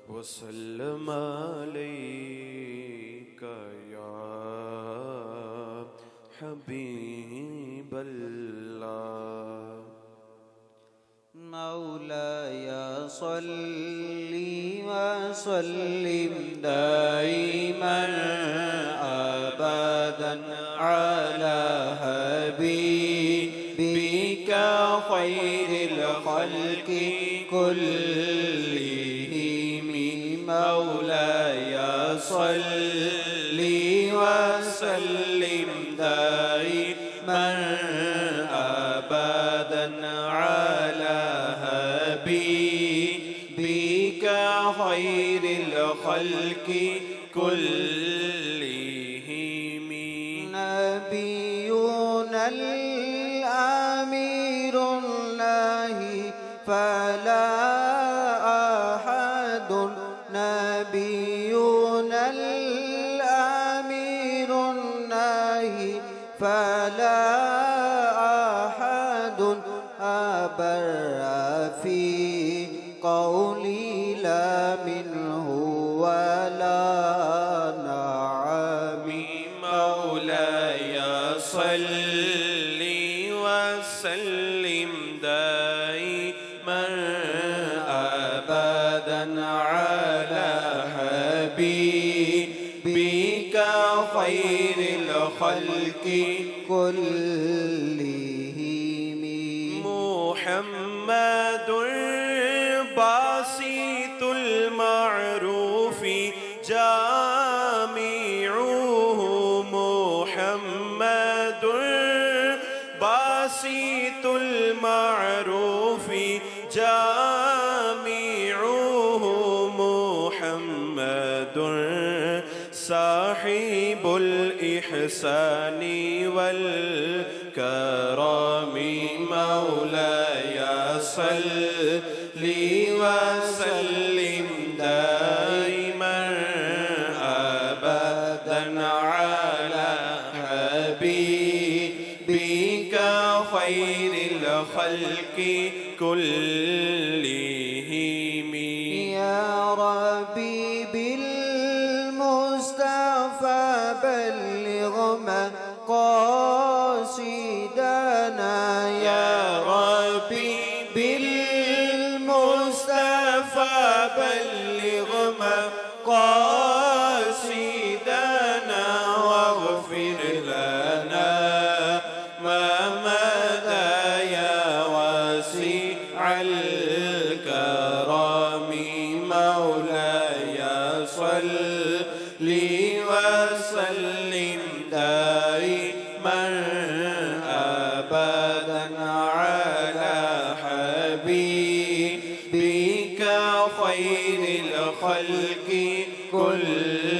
وسلم عليك يا حبيب الله مولاي صل وسلم دائما أبدا على حبيبك خير الخلق كلهم مولاي صل وسلم دائما أبدا على حبيبك خير الخلق كلهم نبينا الأمير الله فلا أحد نبينا الأمير الله فلا أحد أبر في قولي لا منه ولا نعم مولاي صل وسلم دائما أبدا على حبيبك خير الخلق كلهم محمد باسط المعروف جامعه محمد باسط المعروف جامعه محمد صاحب الإحسان والكرم مولاي صل وسلم دائما أبدا على حبيبك خير الخلق كلهم يا ربي بالمصطفى بلغ مقاصدنا يا ربي بالمصطفى بلغ مقاصدنا واغفر لنا ما مدى يا واسع الكرم مولاي صل وسلم دائما أبدا على حبيبك خير الخلق كلهم